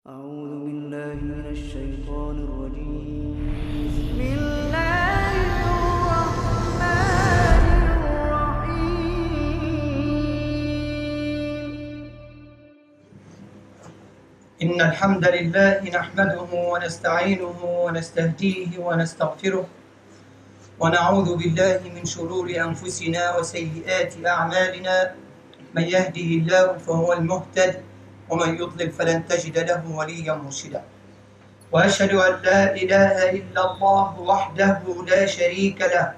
أعوذ بالله من الشيطان الرجيم بسم الله الرحمن الرحيم إن الحمد لله نحمده ونستعينه ونستهديه ونستغفره ونعوذ بالله من شرور أنفسنا وسيئات أعمالنا من يهده الله فهو المهتد ومن يضلل فلن تجد له وليا مرشدا وأشهد أن لا إله إلا الله وحده لا شريك له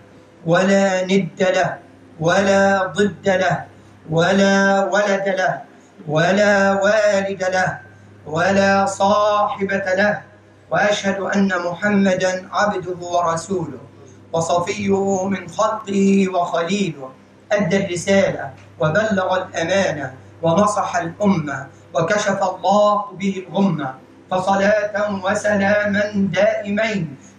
ولا ند له ولا ضد له ولا ولد له ولا والد له ولا صاحبة له وأشهد أن محمدا عبده ورسوله وصفيه من خلقه وخليله أدى الرسالة وبلغ الأمانة ونصح الأمة وكشف الله به الغمة فصلاة وسلاما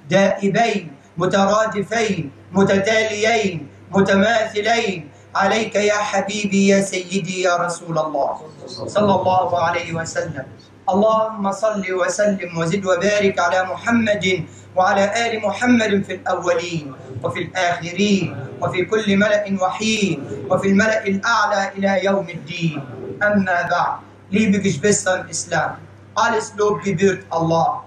دائبين مترادفين متتاليين متماثلين عليك يا حبيبي يا سيدي يا رسول الله صلى الله عليه وسلم. اللهم صل وسلم وزد وبارك على محمد وعلى آل محمد في الأولين وفي الآخرين وفي كل ملأ وحيد وفي الملأ الأعلى إلى يوم الدين. أما بعد, liebe Geschwister im Islam, alles Lob gebührt Allah,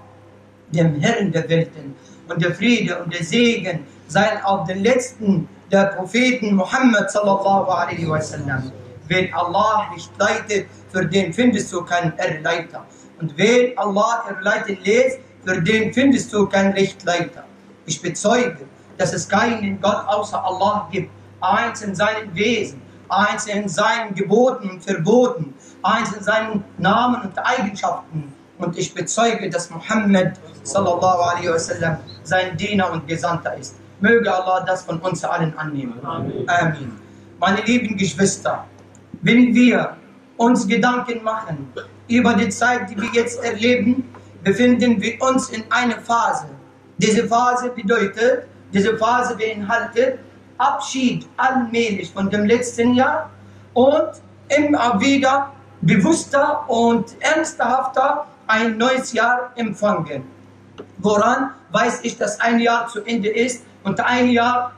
dem Herrn der Welten, und der Friede und der Segen seien auf den letzten der Propheten Muhammad sallallahu alaihi wasallam. Wen Allah nicht leitet, für den findest du keinen Erleiter. Und wen Allah erleiten lässt, für den findest du keinen Richtleiter. Ich bezeuge, dass es keinen Gott außer Allah gibt, eins in seinem Wesen, eins in seinen Geboten und Verboten, eins in seinen Namen und Eigenschaften. Und ich bezeuge, dass Muhammad sallallahu alaihi wasallam sein Diener und Gesandter ist. Möge Allah das von uns allen annehmen. Amen. Meine lieben Geschwister, wenn wir uns Gedanken machen über die Zeit, die wir jetzt erleben, befinden wir uns in einer Phase. Diese Phase bedeutet, diese Phase beinhaltet Abschied allmählich von dem letzten Jahr und immer wieder bewusster und ernsthafter ein neues Jahr empfangen. Woran weiß ich, dass ein Jahr zu Ende ist und ein Jahr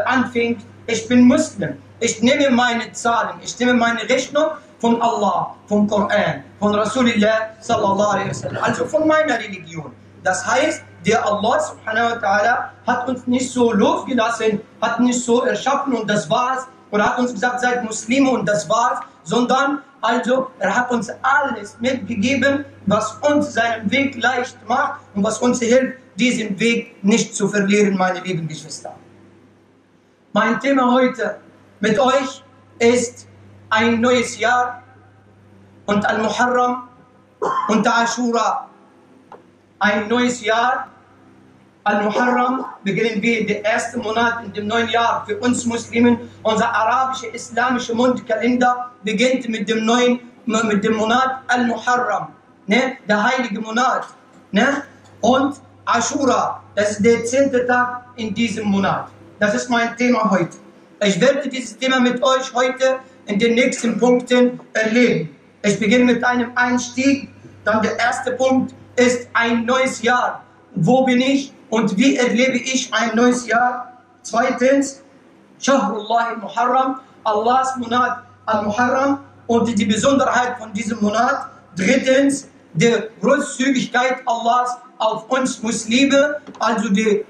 anfängt? Ich bin Muslim. Ich nehme meine Zahlen, ich nehme meine Rechnung von Allah, vom Koran, von Rasulullah sallallahu alaihi wasallam, also von meiner Religion. Das heißt, der Allah subhanahu wa ta'ala hat uns nicht so losgelassen, hat nicht so erschaffen und das war's, oder hat uns gesagt, seid Muslime und das war's, sondern also er hat uns alles mitgegeben, was uns seinen Weg leicht macht und was uns hilft, diesen Weg nicht zu verlieren, meine lieben Geschwister. Mein Thema heute mit euch ist ein neues Jahr und Al-Muharram und Ashura. Ein neues Jahr, Al-Muharram, beginnen wir den ersten Monat in dem neuen Jahr für uns Muslimen. Unser arabischer, islamischer Mondkalender beginnt mit dem Monat Al-Muharram, ne? Der heilige Monat. Ne? Und Ashura, das ist der 10. Tag in diesem Monat. Das ist mein Thema heute. Ich werde dieses Thema mit euch heute in den nächsten Punkten erleben. Ich beginne mit einem Einstieg, dann der erste Punkt ist ein neues Jahr. Wo bin ich und wie erlebe ich ein neues Jahr? Zweitens, Shahrullah al-Muharram, Allahs Monat al-Muharram und die Besonderheit von diesem Monat. Drittens, die Großzügigkeit Allahs auf uns Muslime, also die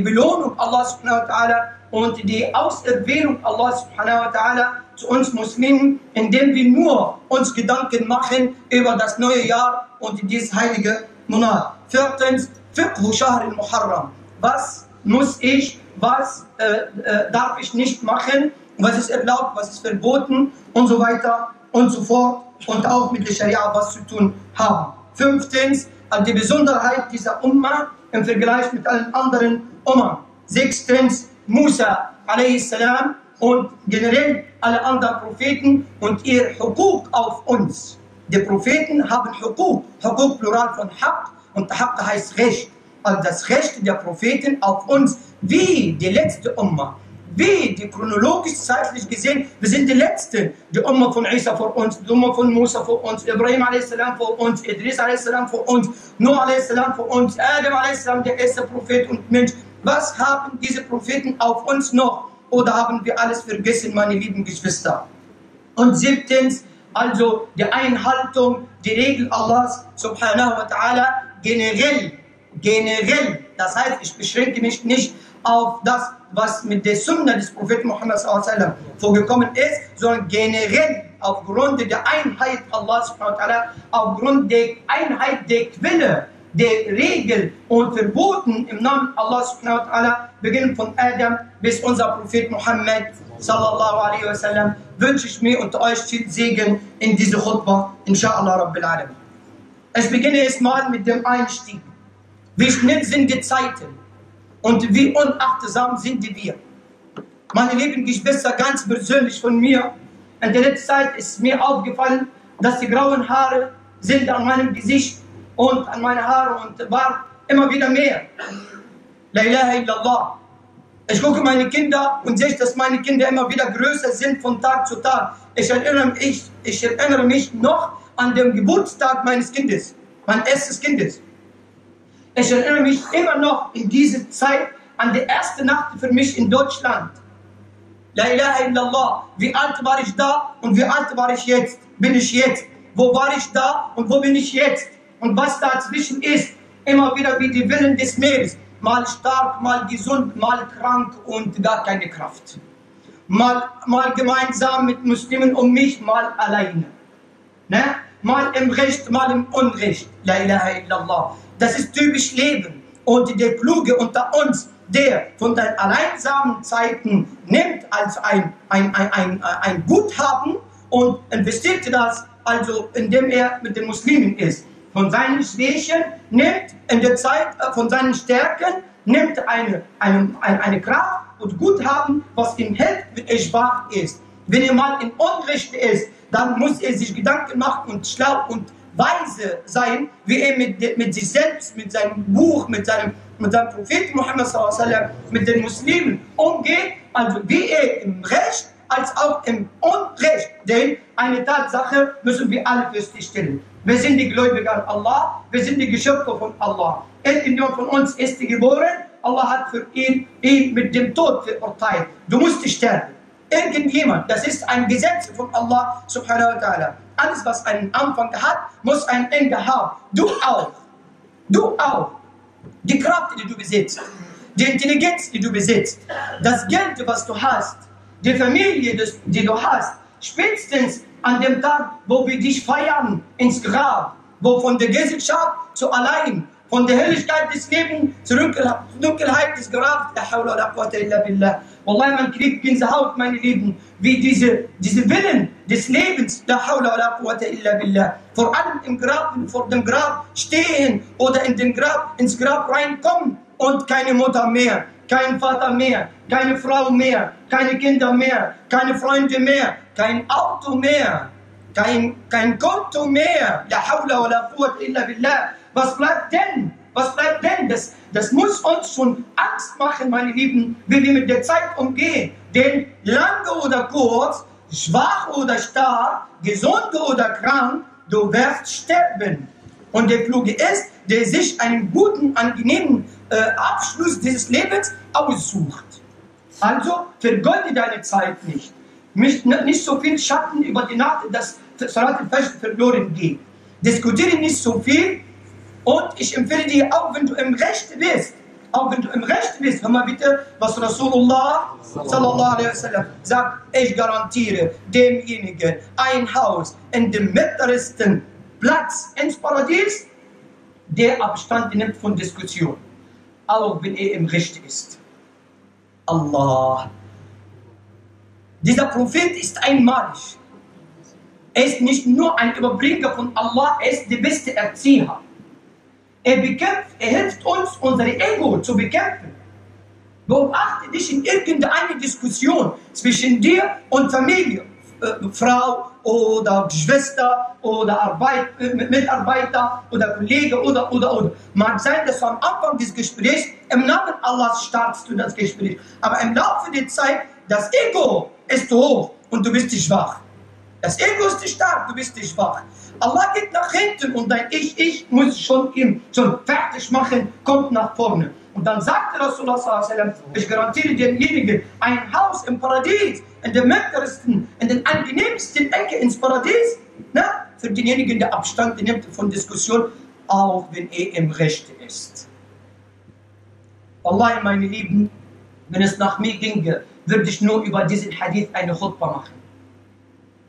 Belohnung Allah subhanahu wa ta'ala und die Auserwählung Allah subhanahu wa ta'ala zu uns Muslimen, indem wir nur uns Gedanken machen über das neue Jahr und dieses heilige Monat. Viertens, Fiqhu Shahr al-Muharram. Was muss ich, was darf ich nicht machen, was ist erlaubt, was ist verboten und so weiter und so fort und auch mit der Scharia was zu tun haben. Fünftens, die Besonderheit dieser Umma im Vergleich mit allen anderen Umma. Sechstens, Musa a.s. und generell alle anderen Propheten und ihr Hukuk auf uns. Die Propheten haben Hukuk, Hukuk plural von Haq und Haq heißt Recht. Also das Recht der Propheten auf uns, wie die letzte Umma, die chronologisch, zeitlich gesehen, wir sind die Letzten. Die Umma von Isa vor uns, die Umma von Musa vor uns, Ibrahim a.s. vor uns, Idris a.s. vor uns, Nuh a.s. vor uns, Adam a.s. der erste Prophet und Mensch. Was haben diese Propheten auf uns noch? Oder haben wir alles vergessen, meine lieben Geschwister? Und 7. also die Einhaltung, die Regel Allahs subhanahu wa ta'ala generell. Das heißt, ich beschränke mich nicht auf das, was mit der Sunna des Propheten Muhammad sallallahu alaihi wasallam vorgekommen ist, sondern generell aufgrund der Einheit Allahs subhanahu wa ta'ala, aufgrund der Einheit der Quelle, der Regel und Verboten im Namen Allah subhanahu wa ta'ala, beginnend von Adam bis unser Prophet Muhammad sallallahu alaihi wasallam, wünsche ich mir und euch viel Segen in diese Khutbah, inshallah Rabbil Alamin. Ich beginne erstmal mit dem Einstieg. Wie schnell sind die Zeiten und wie unachtsam sind wir. Meine lieben Geschwister, ganz persönlich von mir, in der letzten Zeit ist mir aufgefallen, dass die grauen Haare sind an meinem Gesicht und an meinen Haaren und Bart immer wieder mehr. La ilaha illallah. Ich gucke meine Kinder und sehe, dass meine Kinder immer wieder größer sind von Tag zu Tag. Ich erinnere mich noch an den Geburtstag meines Kindes, mein erstes Kindes. Ich erinnere mich immer noch in dieser Zeit an die erste Nacht für mich in Deutschland. La ilaha illallah. Wie alt war ich da und wie alt bin ich jetzt? Wo war ich da und wo bin ich jetzt? Und was dazwischen ist, immer wieder wie die Wellen des Meeres. Mal stark, mal gesund, mal krank und gar keine Kraft. Mal gemeinsam mit Muslimen um mich, mal alleine. Ne? Mal im Recht, mal im Unrecht. La ilaha illallah. Das ist typisch Leben. Und der Kluge unter uns, der von den alleinsamen Zeiten nimmt als ein Guthaben und investiert das, also indem er mit den Muslimen ist. Von seinen Schwächen nimmt in der Zeit, von seinen Stärken nimmt eine Kraft und Guthaben, was ihm hilft, wenn er schwach ist. Wenn er mal in Unrecht ist, dann muss er sich Gedanken machen und schlau und weise sein, wie er mit sich selbst, mit seinem Buch, mit seinem Propheten Muhammad sallallahu alaihi wasallam, mit den Muslimen umgeht, also wie er im Recht als auch im Unrecht. Denn eine Tatsache müssen wir alle feststellen. Wir sind die Gläubigen an Allah, wir sind die Geschöpfe von Allah. Irgendjemand von uns ist geboren, Allah hat für ihn mit dem Tod verurteilt. Du musst sterben. Irgendjemand, das ist ein Gesetz von Allah subhanahu wa ta'ala. Alles, was einen Anfang hat, muss ein Ende haben. Du auch. Du auch. Die Kraft, die du besitzt, die Intelligenz, die du besitzt, das Geld, was du hast, die Familie, die du hast, spätestens an dem Tag, wo wir dich feiern, ins Grab, wo von der Gesellschaft zu allein, von der Helligkeit des Lebens zur Dunkelheit des Grabs, la hawla wa la quwwata illa billah. Wallahi, man kriegt Gänsehaut, meine Lieben, wie diese Willen des Lebens, la hawla wa la quwwata illa billah. Vor allem im Grab, vor dem Grab stehen oder ins Grab reinkommen und keine Mutter mehr, kein Vater mehr, keine Frau mehr, keine Kinder mehr, keine Freunde mehr, kein Auto mehr, kein Konto mehr, la hawla wa la quwwata illa billah. Was bleibt denn? Was bleibt denn? Das muss uns schon Angst machen, meine Lieben, wie wir mit der Zeit umgehen. Denn lange oder kurz, schwach oder stark, gesund oder krank, du wirst sterben. Und der Kluge ist, der sich einen guten, angenehmen Abschluss dieses Lebens aussucht. Also vergeude deine Zeit nicht. Nicht so viel Schatten über die Nacht, dass Salat al-Fajr verloren geht. Diskutiere nicht so viel. Und ich empfehle dir, auch wenn du im Recht bist, hör mal bitte, was Rasulullah sallallahu alaihi wasallam sagt, ich garantiere demjenigen ein Haus in dem mittlersten Platz ins Paradies, der Abstand nimmt von Diskussion, auch wenn er im Recht ist. Allah. Dieser Prophet ist einmalig. Er ist nicht nur ein Überbringer von Allah, er ist der beste Erzieher. Er hilft uns, unsere Ego zu bekämpfen. Beobachte dich in irgendeiner Diskussion zwischen dir und Familie. Frau oder Schwester oder Mitarbeiter oder Kollege oder. Mag sein, dass du am Anfang des Gesprächs im Namen Allahs startest du das Gespräch. Aber im Laufe der Zeit, das Ego ist hoch und du bist schwach. Das Ego ist stark, du bist schwach. Allah geht nach hinten und dein Ich muss schon fertig machen, kommt nach vorne. Und dann sagte Rasulullah sallallahu alaihi wasallam, ich garantiere demjenigen ein Haus im Paradies, in der mittleren, in den angenehmsten Ecke ins Paradies, für denjenigen, der Abstand nimmt von Diskussion, auch wenn er im Recht ist. Wallahi, meine Lieben, wenn es nach mir ginge, würde ich nur über diesen Hadith eine Khutbah machen.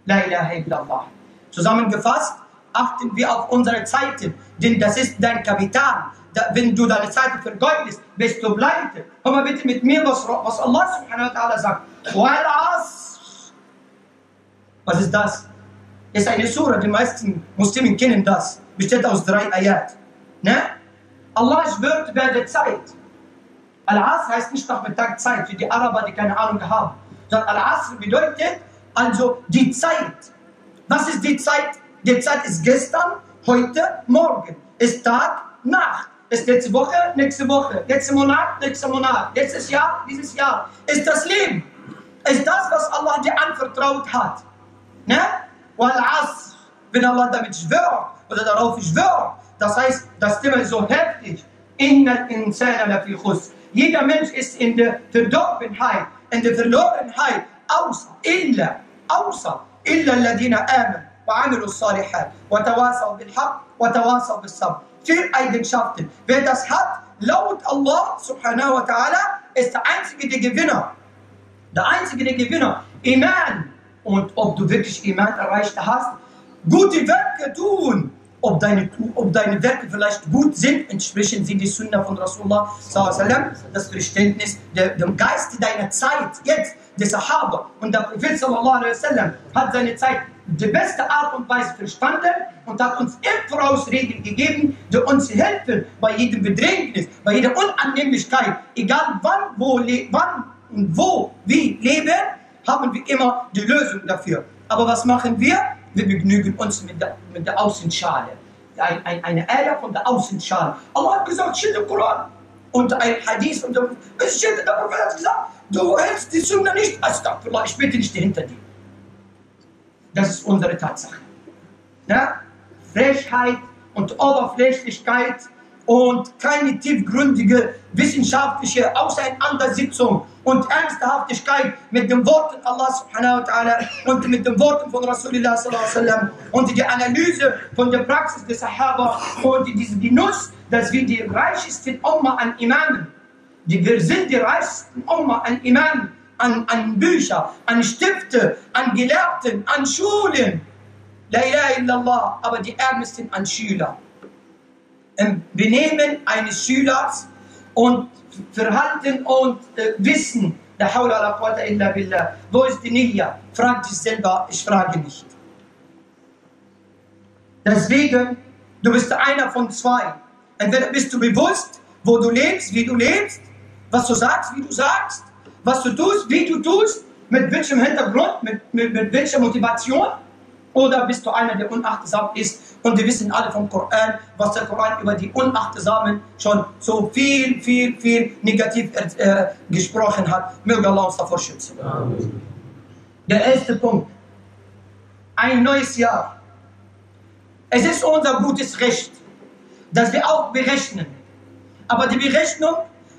La ilaha illallah. Zusammengefasst, achten wir auf unsere Zeiten, denn das ist dein Kapital. Wenn du deine Zeit vergeudest, bist du pleite. Komm mal bitte mit mir, was Allah subhanahu wa ta'ala sagt. Was ist das? Das ist eine Surah, die meisten Muslimen kennen das. Besteht aus 3 Ayat. Ne? Allah schwört bei der Zeit. Al-Asr heißt nicht Nachmittagszeit für die Araber, die keine Ahnung haben. Sondern Al-Asr bedeutet also die Zeit. Was ist die Zeit? Die Zeit ist gestern, heute, morgen. Ist Tag, Nacht. Ist letzte Woche, nächste Woche. Letzter Monat, nächster Monat. Letztes Jahr, dieses Jahr. Ist das Leben. Ist das, was Allah dir anvertraut hat. Ne? Wal-Asr, wenn Allah damit schwört oder darauf schwört, das heißt, das Thema ist so heftig. Innal insana lafi khusr. Jeder Mensch ist in der Verdorbenheit, in der Verlorenheit, außer alladhina amanu wa amilu salihat wa tawasaw bil haqq wa tawasaw bis sabr. 4 Eigenschaften. Wer das hat, laut Allah subhanahu wa ta'ala, ist der einzige Gewinner. Der einzige Gewinner. Iman. Und ob du wirklich Iman erreicht hast, gute Werke tun. Ob deine Werke vielleicht gut sind, entsprechen sie die Sunna von Rasulullah sallallahu alaihi wasallam, das Verständnis, dem Geist deiner Zeit, jetzt, der Sahaba. Und der Prophet sallallahu alaihi wasallam hat seine Zeit die beste Art und Weise verstanden und hat uns im Voraus Regeln gegeben, die uns helfen bei jedem Bedrängnis, bei jeder Unannehmlichkeit, egal wann und wo wir leben, haben wir immer die Lösung dafür. Aber was machen wir? Wir begnügen uns mit der Außenschale. Eine Ayah von der Außenschale. Allah hat gesagt, steht im Koran. Und ein Hadith von der Prophet hat gesagt, du hältst die Sunna nicht. Astaghfirullah, ich bitte nicht hinter dir. Das ist unsere Tatsache. Ja? Frechheit und Oberflächlichkeit und keine tiefgründige wissenschaftliche Auseinandersetzung und Ernsthaftigkeit mit den Worten Allah subhanahu wa ta'ala und mit den Worten von Rasulullah sallallahu alaihi wasallam und die Analyse von der Praxis des Sahaba und diesen Genuss, dass wir die reichsten Umma an Imamen, wir sind die reichsten Umma an Imamen, an Bücher, an Stifte, an Gelehrten, an Schulen. La ilaha illallah, aber die Ärmsten an Schüler. Im Benehmen eines Schülers und Verhalten und Wissen. La hawla la quwwata illa billah. Wo ist die Niyya? Frag dich selber, ich frage nicht. Deswegen, du bist einer von 2. Entweder bist du bewusst, wo du lebst, wie du lebst, was du sagst, wie du sagst, was du tust, wie du tust, mit welchem Hintergrund, mit welcher Motivation. Oder bist du einer, der unachtsam ist? Und wir wissen alle vom Koran, was der Koran über die Unachtsamen schon so viel negativ gesprochen hat. Möge Allah uns davor schützen. Amen. Der erste Punkt. Ein neues Jahr. Es ist unser gutes Recht, dass wir auch berechnen. Aber die Berechnung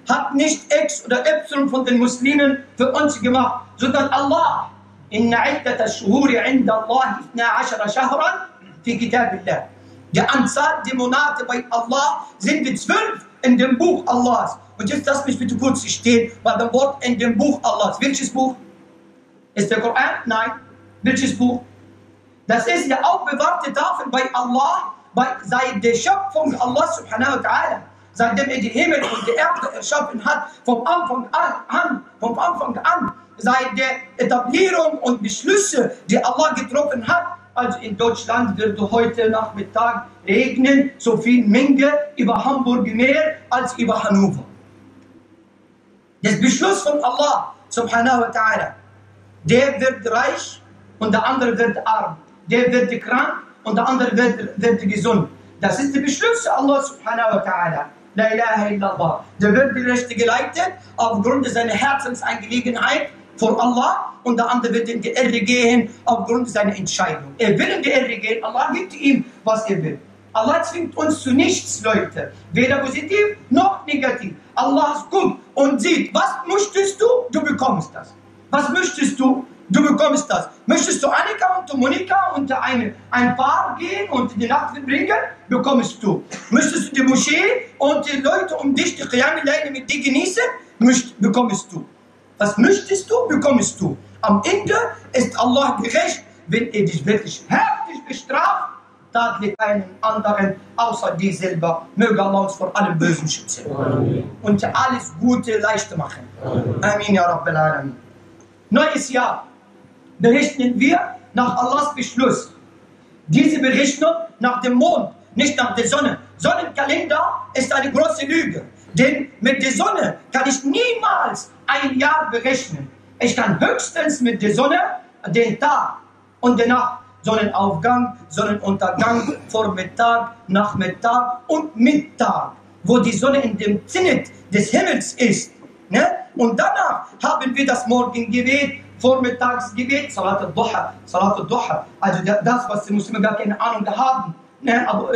hat nicht X oder Y von den Muslimen für uns gemacht, sondern Allah. Inna iddat ash-shuhuri 'inda Allah 12 shahran fi kitabillah. Die Anzahl der Monate bei Allah sind 12 in dem Buch Allahs. Und jetzt lass mich bitte kurz stehen bei dem Wort in dem Buch Allahs. Welches Buch? Ist der Koran? Nein. Welches Buch? Das ist der aufbewahrte Tafel bei Allah, seit der Schöpfung Allah subhanahu wa ta'ala. Seitdem er die Himmel und die Erde erschaffen hat, vom Anfang an, seit der Etablierung und Beschlüsse, die Allah getroffen hat. Also in Deutschland wird heute Nachmittag regnen, so viel Menge über Hamburg mehr als über Hannover. Das Beschluss von Allah subhanahu wa ta'ala, der wird reich und der andere wird arm. Der wird krank und der andere wird gesund. Das ist der Beschluss Allah subhanahu wa ta'ala. La ilaha illallah. Der wird gerecht geleitet aufgrund seiner Herzensangelegenheit vor Allah und der andere wird in die Irre gehen aufgrund seiner Entscheidung. Er will in die Irre gehen, Allah gibt ihm, was er will. Allah zwingt uns zu nichts, Leute. Weder positiv noch negativ. Allah ist gut und sieht, was möchtest du? Du bekommst das. Was möchtest du? Du bekommst das. Möchtest du Annika und Monika unter ein Paar gehen und die Nacht verbringen? Bekommst du. Möchtest du die Moschee und die Leute um dich, die Qiyam-e-Layl mit dir genießen? Bekommst du. Was möchtest du? Bekommst du. Am Ende ist Allah gerecht, wenn er dich wirklich heftig bestraft. Da liegt keinen anderen außer dir selber. Möge Allah uns vor allem Bösen schützen. Amen. Und alles Gute leicht machen. Amen, ya Rabbil Alamin. Neues Jahr. Berechnen wir nach Allahs Beschluss. Diese Berechnung nach dem Mond, nicht nach der Sonne. Sonnenkalender ist eine große Lüge. Denn mit der Sonne kann ich niemals ein Jahr berechnen. Ich kann höchstens mit der Sonne den Tag und die Nacht, Sonnenaufgang, Sonnenuntergang, Vormittag, Nachmittag und Mittag, wo die Sonne in dem Zenit des Himmels ist. Ne? Und danach haben wir das Morgengebet, Vormittagsgebet, Salat al-Duha. Also das, was die Muslime gar keine Ahnung haben. Ne? Aber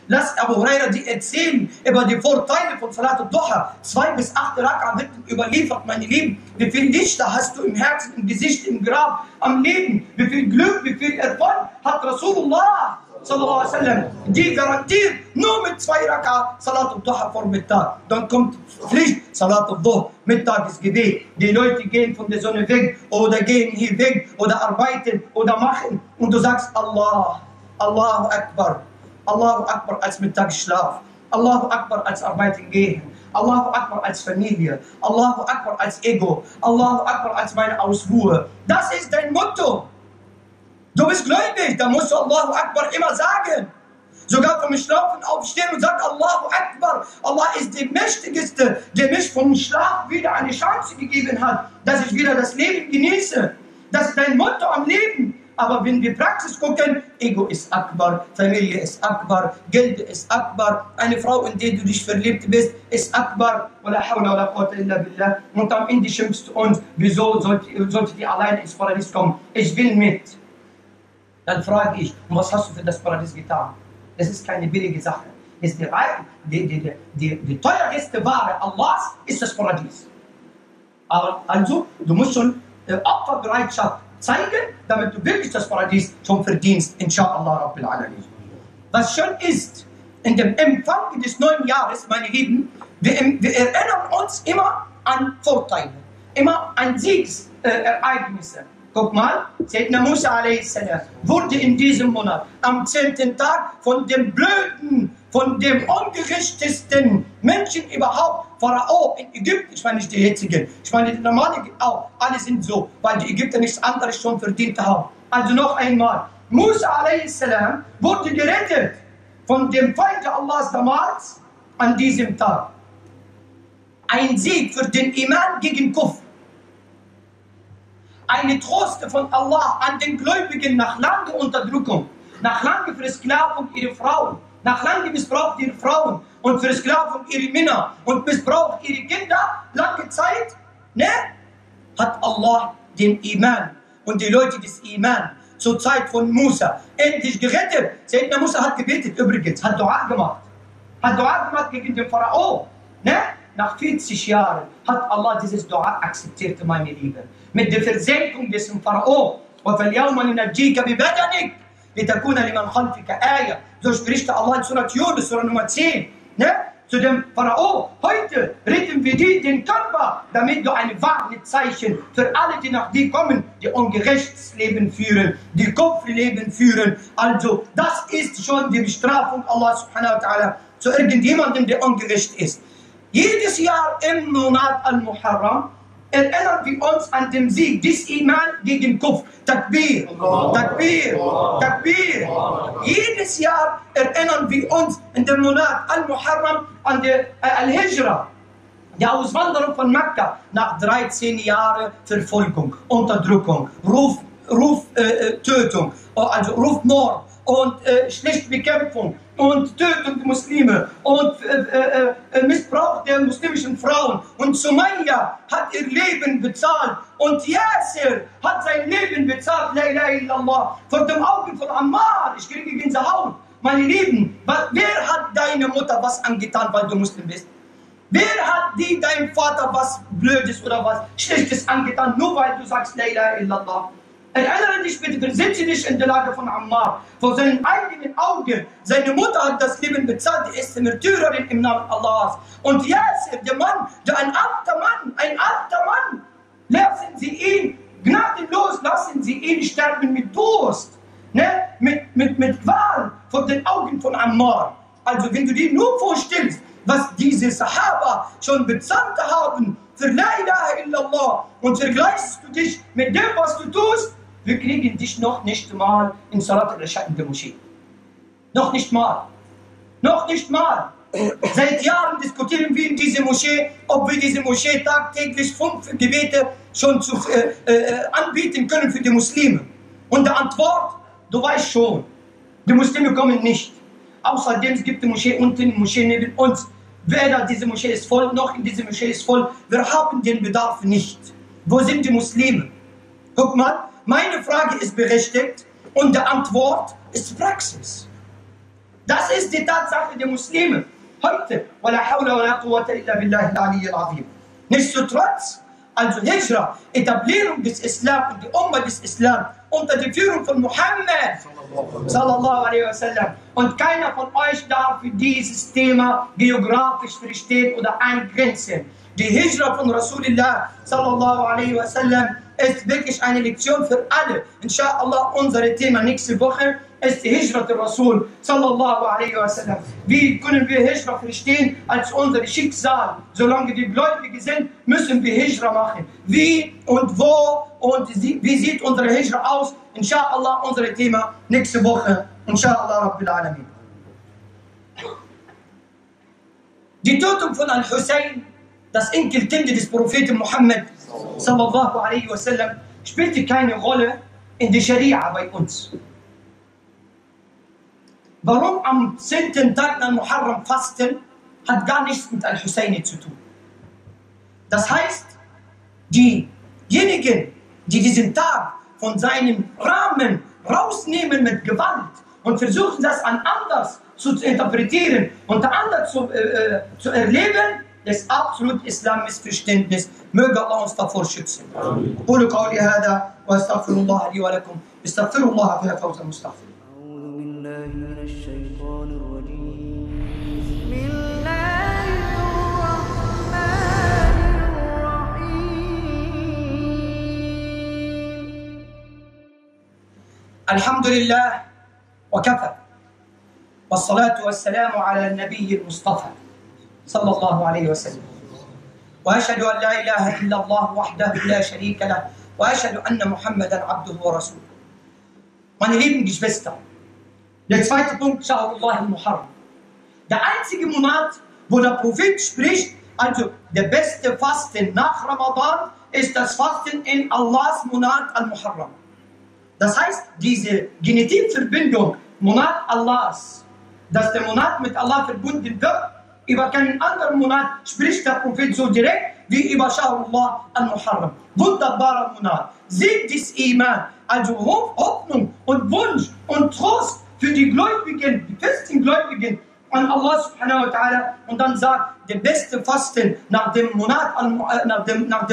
lass Abu Huraira die erzählen über die Vorteile von Salat al-Duha. 2 bis 8 Raka wird überliefert, meine Lieben. Wie viel Lichter hast du im Herzen, im Gesicht, im Grab, am Leben? Wie viel Glück, wie viel Erfolg hat Rasulullah sallallahu alaihi wasallam, die garantiert nur mit 2 Raka Salat al-Duha vor Mittag. Dann kommt Pflicht, Salat al-Duha, Mittagesgebet. Die Leute gehen von der Sonne weg oder gehen hier weg oder arbeiten oder machen. Und du sagst Allah, Allahu Akbar. Allahu Akbar als Mittagsschlaf. Allahu Akbar als Arbeiten gehen. Allahu Akbar als Familie. Allahu Akbar als Ego. Allahu Akbar als meine Ausruhe. Das ist dein Motto. Du bist gläubig, da musst du Allahu Akbar immer sagen. Sogar vom Schlafen aufstehen und sagen Allahu Akbar. Allah ist der Mächtigste, der mich vom Schlaf wieder eine Chance gegeben hat, dass ich wieder das Leben genieße. Das ist dein Motto am Leben. Aber wenn wir Praxis gucken, Ego ist Akbar, Familie ist Akbar, Geld ist Akbar, eine Frau, in die du dich verliebt bist, ist Akbar. Und am Ende schimpfst du uns, wieso solltet ihr allein ins Paradies kommen? Ich will mit. Dann frage ich, und was hast du für das Paradies getan? Das ist keine billige Sache. Das ist die teuerste Ware Allahs ist das Paradies. Also, du musst schon Opferbereitschaft zeigen, damit du wirklich das Paradies schon verdienst, inshallah Rabbil Alamin. Was schön ist, in dem Empfang des neuen Jahres, meine Lieben, wir erinnern uns immer an Vorteile, immer an Siegsereignisse. Guck mal, Sayyidina Musa a.s. wurde in diesem Monat am 10. Tag von dem blöden, von dem ungerechtesten Menschen überhaupt, Pharao in Ägypten, ich meine nicht die jetzigen, ich meine die normalen auch, alle sind so, weil die Ägypter nichts anderes schon verdient haben. Also noch einmal, Musa a.s. wurde gerettet von dem Feind Allahs damals an diesem Tag. Ein Sieg für den Iman gegen Kufr. Eine Trost von Allah an den Gläubigen nach langer Unterdrückung, nach langer Versklavung ihrer Frauen, nach langem Missbrauch ihrer Frauen und Versklavung ihrer Männer und Missbrauch ihrer Kinder, lange Zeit, ne, hat Allah den Iman und die Leute des Iman zur Zeit von Musa endlich gerettet. Sayyidina Musa hat gebetet übrigens, hat Dua gemacht gegen den Pharao, ne? Nach 40 Jahren hat Allah dieses Dua akzeptiert, meine Lieben. Mit der Versenkung des Pharao. وَفَالْيَوْمَ نُنَجِّيكَ بِبَدَنِكَ لِتَكُونَ لِمَنْ خَلْفِكَ آيَةً. So spricht Allah in Surat Yunus, Surah Nummer 10. Ne? Zu dem Pharao, heute retten wir dir den Körper, damit du ein Warnzeichen für alle, die nach dir kommen, die ungerechtes Leben führen, die Kopfleben führen. Also, das ist schon die Bestrafung Allah subhanahu wa ta'ala zu irgendjemandem, der ungerecht ist. Jedes Jahr im Monat Al-Muharram erinnern wir uns an den Sieg des Iman gegen Kufr. Takbir, Takbir, Takbir. Jedes Jahr erinnern wir uns in dem Monat Al-Muharram an die Al-Hijra, die Auswanderung von Mekka nach 13 Jahren Verfolgung, Unterdrückung, Ruf Tötung, also Rufmord und schlechte Bekämpfung und Tötung der Muslime und Missbrauch der muslimischen Frauen. Und Sumayya hat ihr Leben bezahlt und Yasser hat sein Leben bezahlt, la ilaha illallah, vor den Augen von Ammar. Ich kriege Gänsehaut. Meine Lieben, wer hat deine Mutter was angetan, weil du Muslim bist? Wer hat deinem Vater was Blödes oder was Schlechtes angetan, nur weil du sagst, la ilaha illallah? Erinnere dich bitte, versetze dich in der Lage von Ammar. Vor seinen eigenen Augen. Seine Mutter hat das Leben bezahlt, die ist Märtyrerin im Namen Allahs. Und Yasser, der Mann, ein alter Mann, lassen Sie ihn gnadenlos, lassen Sie ihn sterben mit Durst, ne? mit Qual vor den Augen von Ammar. Also wenn du dir nur vorstellst, was diese Sahaba schon bezahlt haben für La ilaha illallah und vergleichst du dich mit dem, was du tust, wir kriegen dich noch nicht mal in Salat al-Isha in der Moschee. Noch nicht mal. Seit Jahren diskutieren wir in dieser Moschee, ob wir diese Moschee tagtäglich 5 Gebete schon anbieten können für die Muslime. Und die Antwort, du weißt schon, die Muslime kommen nicht. Außerdem gibt die Moschee unten, die Moschee neben uns. Weder diese Moschee ist voll, noch in dieser Moschee ist voll. Wir haben den Bedarf nicht. Wo sind die Muslime? Guck mal, meine Frage ist berechtigt und die Antwort ist Praxis. Das ist die Tatsache der Muslime. Heute, nichtsdestotrotz, also Hijra, Etablierung des Islam und die Umma des Islam unter der Führung von Muhammad sallallahu alaihi wasallam. Und keiner von euch darf für dieses Thema geografisch verstehen oder eingrenzen. Die Hijra von Rasulullah sallallahu alaihi wasallam ist wirklich eine Lektion für alle. Inshallah, unser Thema nächste Woche ist die Hijra der Rasul sallallahu alaihi wasallam. Wie können wir Hijra verstehen als unser Schicksal? Solange wir Gläubige sind, müssen wir Hijra machen. Wie und wo und wie sieht unsere Hijra aus? Inshallah, unser Thema nächste Woche. Inshallah, Rabbil Alamin. Die Tötung von Al-Hussein, das Enkelkind des Propheten Muhammad sallallahu alaihi wasallam, spielte keine Rolle in der Scharia bei uns. Warum am 10. Tag nach Muharram fasten, hat gar nichts mit Al-Hussein zu tun. Das heißt, diejenigen, die diesen Tag von seinem Rahmen rausnehmen mit Gewalt und versuchen, das anders zu interpretieren und anders zu erleben, ist absolut Islam-Missverständnis. Möge Allah uns davor schützen. قولوا قولي هذا واستغفر الله لي ولكم استغفروا الله فيها فوزا مستغفر. أعوذ بالله من الشيطان الرجيم. بسم الله الرحمن الرحيم. الحمد لله وكفى والصلاة والسلام على النبي المصطفى صلى الله عليه وسلم وأشهد أن لا إله إلا الله وحده لا شريك له وأشهد أن محمدا عبده ورسوله. Meine lieben Geschwister, der zweite Punkt, Shahrullah al-Muharram. Der einzige Monat, wo der Prophet spricht, also der beste Fasten nach Ramadan, ist das Fasten in Allahs Monat al-Muharram. Das heißt, diese Genitivverbindung, Monat Allahs, dass der Monat mit Allah verbunden wird, über keinen anderen Monat spricht der Prophet so direkt wie über Shahrullah al-Muharram. Wunderbarer Monat. Seht des Iman, also Hoffnung und Wunsch und Trost für die Gläubigen, die festen Gläubigen an Allah subhanahu wa ta'ala. Und dann sagt, der beste Fasten nach dem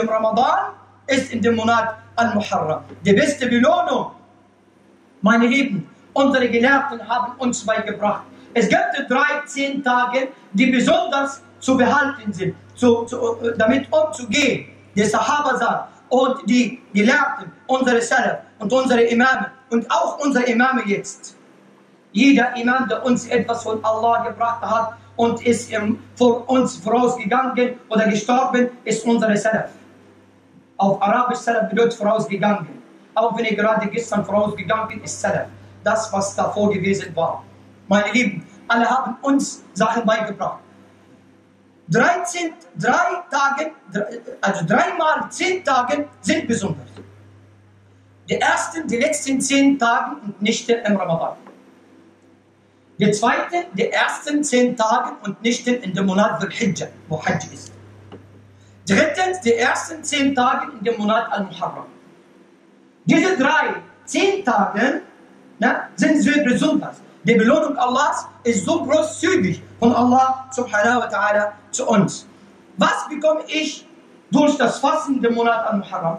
Ramadan ist in dem Monat al-Muharram. Die beste Belohnung, meine Lieben, unsere Gelehrten haben uns beigebracht. Es gibt 13 Tage, die besonders zu behalten sind, damit umzugehen. Die Sahaba sagen, und die Gelehrten, unsere Salaf und unsere Imame und auch unsere Imame jetzt. Jeder Imam, der uns etwas von Allah gebracht hat und ist vor uns vorausgegangen oder gestorben, ist unsere Salaf. Auf Arabisch Salaf bedeutet vorausgegangen. Auch wenn er gerade gestern vorausgegangen ist, Salaf. Das, was davor gewesen war. Meine Lieben, alle haben uns Sachen beigebracht. 3 mal 10 Tage sind besonders. die letzten 10 Tage und Nächte im Ramadan. Der zweite, die ersten 10 Tage und Nächte in dem Monat Al-Hijjah, wo Hajj ist. Drittens, die ersten 10 Tage in dem Monat Al-Muharram. Diese 10 Tage sind sehr besonders. Die Belohnung Allahs ist so großzügig von Allah subhanahu wa ta'ala zu uns. Was bekomme ich durch das Fasten im Monat Al-Muharram?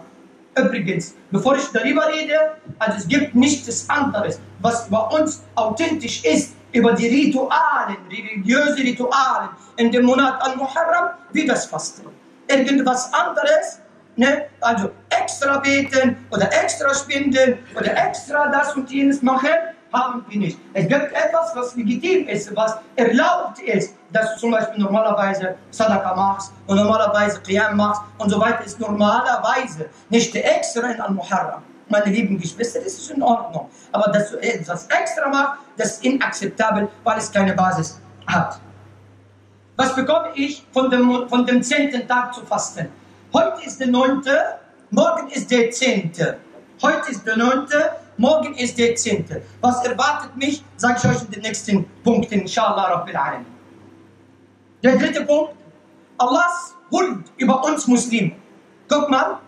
Übrigens, bevor ich darüber rede, also es gibt nichts anderes, was bei uns authentisch ist, über die Ritualen, religiöse Ritualen in dem Monat Al-Muharram, wie das Fasten. Irgendwas anderes, also extra beten oder extra spenden oder extra das und jenes machen, haben wir nicht. Es gibt etwas, was legitim ist, was erlaubt ist, dass du zum Beispiel normalerweise Sadaqa machst und normalerweise Qiyam machst und so weiter, ist normalerweise nicht extra in Al-Muharram. Meine lieben Geschwister, das ist in Ordnung. Aber dass du etwas extra machst, das ist inakzeptabel, weil es keine Basis hat. Was bekomme ich von dem 10. Tag zu fasten? Heute ist der 9., morgen ist der 10. Heute ist der 9., morgen ist der 10. Was erwartet mich, sage ich euch in den nächsten Punkten, inshallah Rabbil Alamin. Der dritte Punkt, Allahs Huld über uns Muslimen. Guck mal,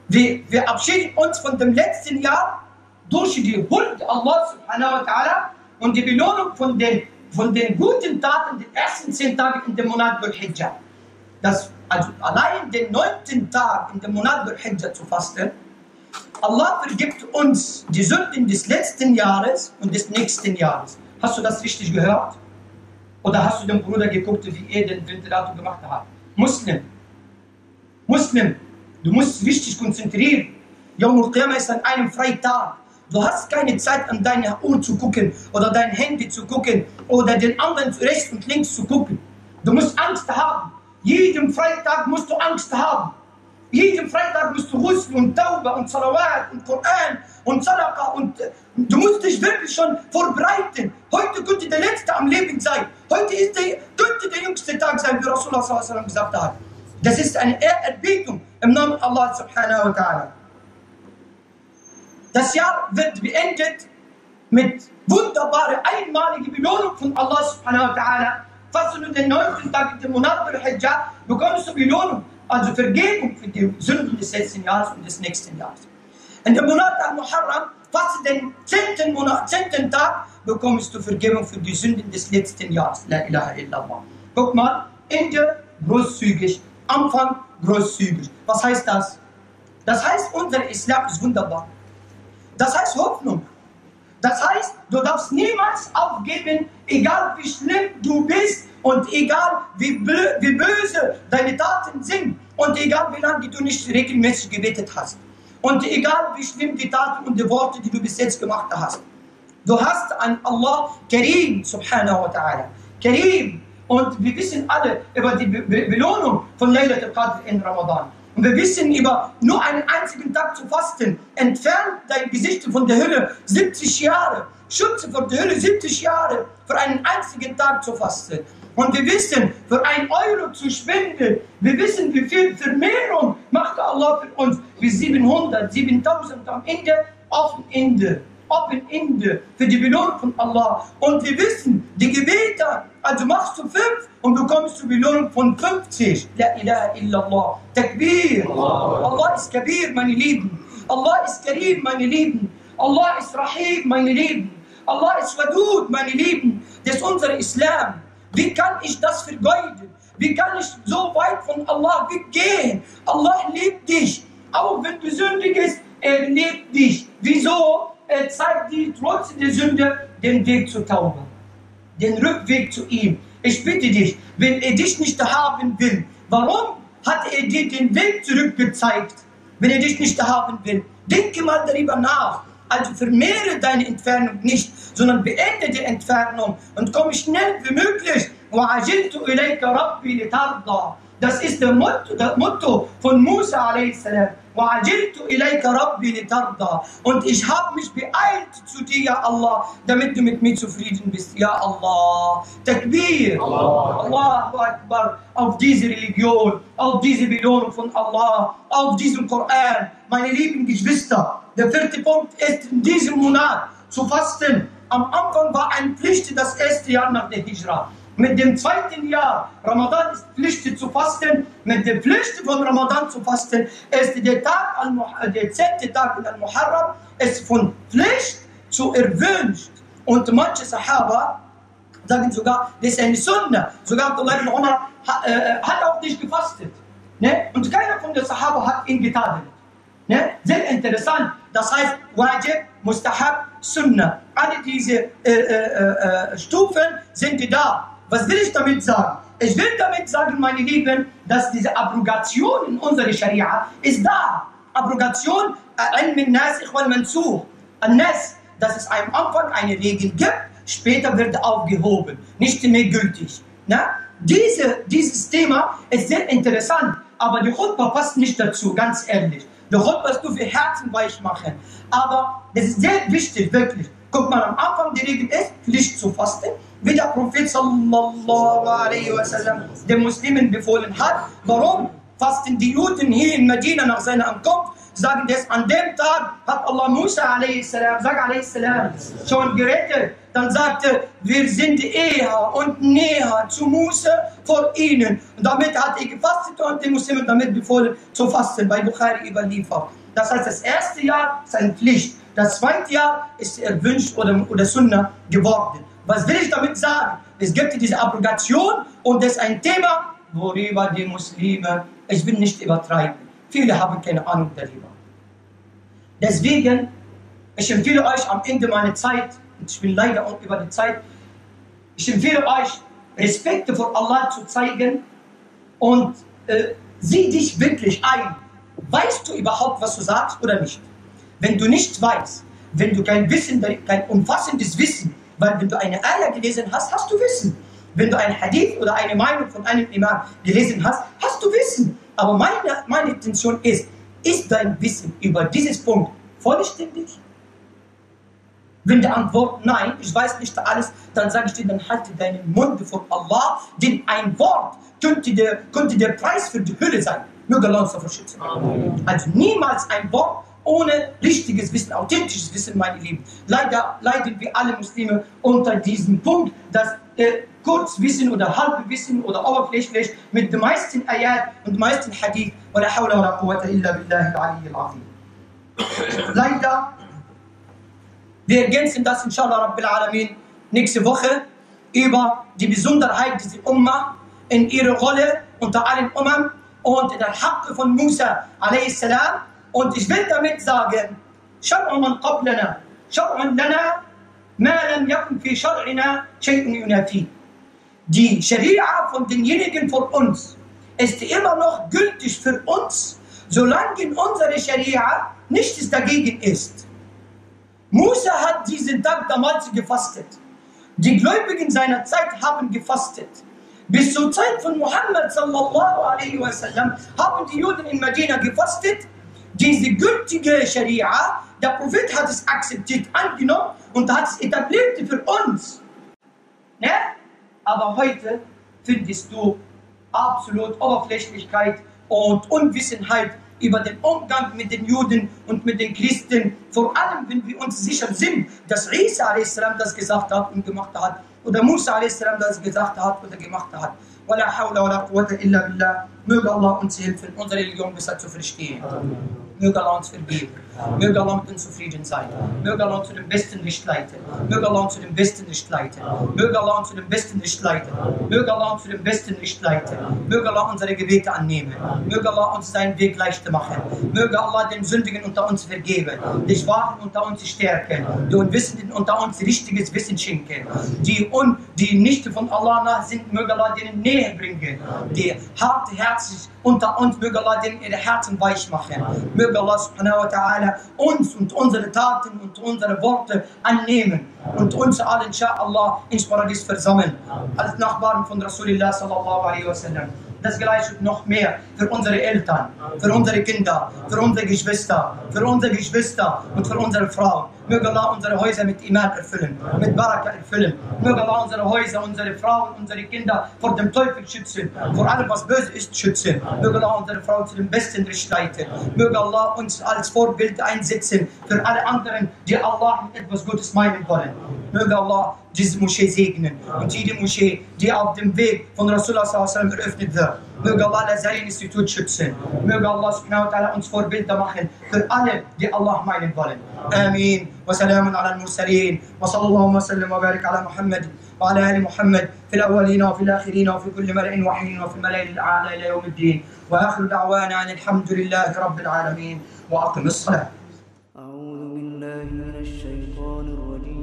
wir verabschieden uns von dem letzten Jahr durch die Huld Allah subhanahu wa ta'ala und die Belohnung von den guten Taten, den ersten 10 Tagen in dem Monat Al-Hijjah. Also allein den 9. Tag in dem Monat Al-Hijjah zu fasten, Allah vergibt uns die Sünden des letzten Jahres und des nächsten Jahres. Hast du das richtig gehört? Oder hast du den Bruder geguckt, wie er den Ventilator gemacht hat? Muslim, du musst richtig konzentrieren. Yawm al-Qiyamah ist an einem Freitag. Du hast keine Zeit, an deine Uhr zu gucken oder dein Handy zu gucken oder den anderen rechts und links zu gucken. Du musst Angst haben. Jeden Freitag musst du Angst haben. Jeden Freitag musst du Ghusl und Tauba und Salawat und Koran und Sadaqa und du musst dich wirklich schon vorbereiten. Heute könnte der letzte am Leben sein. Heute könnte der jüngste Tag sein, wie Rasulullah sallallahu alaihi wasallam gesagt hat. Das ist eine Ehrerbietung im Namen Allah subhanahu wa ta'ala. Das Jahr wird beendet mit wunderbarer, einmaliger Belohnung von Allah subhanahu wa ta'ala. Falls du den 9. Tag in dem Monat Al-Hijjah bekommst du Belohnung, also Vergebung für die Sünden des letzten Jahres und des nächsten Jahres. In dem Monat Al-Muharram, fast den 10. Tag, bekommst du Vergebung für die Sünden des letzten Jahres. La ilaha illallah. Guck mal, Ende großzügig, Anfang großzügig. Was heißt das? Das heißt, unser Islam ist wunderbar. Das heißt Hoffnung. Das heißt, du darfst niemals aufgeben, egal wie schlimm du bist und egal wie böse deine Taten sind und egal wie lange du nicht regelmäßig gebetet hast und egal wie schlimm die Taten und die Worte, die du bis jetzt gemacht hast. Du hast an Allah Karim, subhanahu wa ta'ala. Karim. Und wir wissen alle über die Belohnung von Laylat al-Qadr in Ramadan. Und wir wissen, über nur einen einzigen Tag zu fasten, entfernt dein Gesicht von der Hölle 70 Jahre. Schütze vor der Hölle 70 Jahre, für einen einzigen Tag zu fasten. Und wir wissen, für 1 Euro zu spenden, wir wissen, wie viel Vermehrung macht Allah für uns. Wie 700, 7000 am Ende, auf dem Ende, für die Belohnung von Allah. Und wir wissen, die Gebete, also machst du 5 und bekommst du Belohnung von 50. La ilaha illallah. Takbir. Allah ist Kabir, meine Lieben. Allah ist Karim, meine Lieben. Allah ist Rahim, meine Lieben. Allah ist Wadud, meine Lieben. Das ist unser Islam. Wie kann ich das vergeuden? Wie kann ich so weit von Allah weggehen? Allah liebt dich. Auch wenn du sündigst, er liebt dich. Wieso? Er zeigt dir trotz der Sünde den Weg zur Taufe. Den Rückweg zu ihm. Ich bitte dich, wenn er dich nicht haben will, warum hat er dir den Weg zurückgezeigt, wenn er dich nicht haben will? Denke mal darüber nach. Also vermehre deine Entfernung nicht, sondern beende die Entfernung und komme schnell wie möglich. وَعَجِلْتُ إِلَيْكَ رَبِّي لِتَرْضَى. Das ist das Motto von Musa a.s. وَعَجِلْتُ إِلَيْكَ رَبِّي لِتَرْضَى. Und ich habe mich beeilt zu dir, ja Allah, damit du mit mir zufrieden bist, ja Allah. Takbir. Allahu Akbar. Auf diese Religion, auf diese Belohnung von Allah, auf diesen Koran. Meine lieben Geschwister, der 4. Punkt ist in diesem Monat zu fasten. Am Anfang war eine Pflicht das erste Jahr nach der Hijra. Mit dem 2. Jahr Ramadan ist Pflicht zu fasten. Mit der Pflicht von Ramadan zu fasten ist der 10. Tag in Al-Muharram ist von Pflicht zu erwünscht. Und manche Sahaba sagen sogar, das ist eine Sunna. Sogar Abdullah ibn Umar hat auch nicht gefastet. Ne? Und keiner von den Sahaba hat ihn getadelt. Ne? Sehr interessant. Das heißt, Wajib, Mustahab, Sunna. Alle diese Stufen sind da. Was will ich damit sagen? Ich will damit sagen, meine Lieben, dass diese Abrogation in unserer Scharia ist da. Abrogation, al-Nasikh wal-Mansukh. Al-Nas, dass es am Anfang eine Regel gibt, später wird aufgehoben, nicht mehr gültig. Na? Dieses Thema ist sehr interessant, aber die Khutbah passt nicht dazu, ganz ehrlich. Die Khutbah ist nur für Herzen weich machen. Aber das ist sehr wichtig, wirklich. Guck mal, am Anfang die Regel ist, Pflicht zu fasten, wie der Prophet sallallahu alaihi wasallam den Muslimen befohlen hat. Warum fasten die Juden hier in Medina nach seiner Ankunft? Sagen das, an dem Tag hat Allah Musa a.s. schon gerettet. Dann sagte, wir sind eher und näher zu Musa vor ihnen. Und damit hat er gefastet und den Muslimen damit befohlen zu fasten, bei Bukhari überliefert. Das heißt, das erste Jahr ist eine Pflicht. Das zweite Jahr ist erwünscht oder Sunna geworden. Was will ich damit sagen? Es gibt diese Abrogation und das ist ein Thema, worüber die Muslime, ich will nicht übertreiben, viele haben keine Ahnung darüber. Deswegen, ich empfehle euch am Ende meiner Zeit, und ich bin leider auch über die Zeit, ich empfehle euch, Respekt vor Allah zu zeigen und sieh dich wirklich ein. Weißt du überhaupt, was du sagst oder nicht? Wenn du nicht weißt, wenn du kein Wissen, kein umfassendes Wissen, weil wenn du eine Ayah gelesen hast, hast du Wissen. Wenn du ein Hadith oder eine Meinung von einem Imam gelesen hast, hast du Wissen. Aber meine Intention ist dein Wissen über dieses Punkt vollständig? Wenn die Antwort nein, ich weiß nicht alles, dann sage ich dir, dann halte deinen Mund vor Allah, denn ein Wort könnte der Preis für die Hölle sein. Möge Allah uns davor schützen. Also niemals ein Wort ohne richtiges Wissen, authentisches Wissen, meine Lieben. Leider leiden wir alle Muslime unter diesem Punkt, dass Kurzwissen oder Halbwissen oder oberflächlich mit den meisten Ayat und den meisten Hadith وَلَا حَوْلَ وَلَا قُوَّةَ إِلَّا بِاللَّهِ الْعَلِيِّ الْعَظِيمِ. Leider, wir ergänzen das inshallah Rabbil Alamin nächste Woche über die Besonderheit dieser Ummah in ihrer Rolle unter allen Ummern und in der Haqq von Musa a.s. Und ich will damit sagen, شرع من قبلنا شرع لنا ما لم يكن في شرعنا شيء ينافيه. Die Scharia von denjenigen von uns ist immer noch gültig für uns, solange in unserer Scharia nichts dagegen ist. Musa hat diesen Tag damals gefastet. Die Gläubigen seiner Zeit haben gefastet. Bis zur Zeit von Muhammad sallallahu alaihi wasallam haben die Juden in Medina gefastet. Diese gültige Scharia, der Prophet hat es akzeptiert, angenommen und hat es etabliert für uns. Ne? Aber heute findest du absolut Oberflächlichkeit und Unwissenheit über den Umgang mit den Juden und mit den Christen. Vor allem, wenn wir uns sicher sind, dass Isa a.s. das gesagt hat und gemacht hat, oder Musa a.s. das gesagt hat oder gemacht hat. وَلَا حَوْلَ وَلَا قُوَّةَ إِلَّا بِاللَّهِ. Möge Allah uns helfen, unsere Religion besser zu verstehen. Möge Allah uns vergeben. Möge Allah mit uns zufrieden sein. Möge Allah uns zu dem besten Licht leiten. Möge Allah uns zu dem besten Licht leiten. Möge Allah uns zu dem besten Licht leiten. Möge Allah uns zu dem besten Licht leiten. Möge Allah unsere Gebete annehmen. Möge Allah uns seinen Weg leichter machen. Möge Allah den Sündigen unter uns vergeben. Die Schwachen unter uns stärken. Die Unwissenden unter uns richtiges Wissen schenken. Die nicht von Allah nach sind, möge Allah denen Nähe bringen. Die hartherzig unter uns, möge Allah denen ihre Herzen weich machen. Möge Allah subhanahu wa ta'ala uns und unsere Taten und unsere Worte annehmen und uns alle inshallah ins Paradies versammeln. Als Nachbarn von Rasulullah sallallahu alaihi wasallam. Das Gleiche und noch mehr für unsere Eltern, für unsere Kinder, für unsere Geschwister und für unsere Frauen. Möge Allah unsere Häuser mit Iman erfüllen, mit Baraka erfüllen. Möge Allah unsere Häuser, unsere Frauen, unsere Kinder vor dem Teufel schützen, vor allem was böse ist schützen. Möge Allah unsere Frauen zu dem besten Recht leiten. Möge Allah uns als Vorbild einsetzen für alle anderen, die Allah mit etwas Gutes meinen wollen. Möge Allah diese Moschee segnen und jede Moschee, die auf dem Weg von Rasulullah sallallahu eröffnet wird. Möge Allah Al-Azhari Institut schützen. Möge Allah subhanahu wa ta'ala uns Vorbilder machen für alle, die Allah meinen wollen. Amin. Wa salamun ala al-Mursalin. Wa sallallahu wa sallam wa barik ala Muhammad wa ala ali Muhammad fil awwalin wa fil akhirin wa fi kulli mala'in wa hin wa fil mala'il al-a'la ila yawm al-din. Wa akhiru da'wana alhamdulillahi rabbil alamin wa aqimis salat. أعوذ بالله من الشيطان الرجيم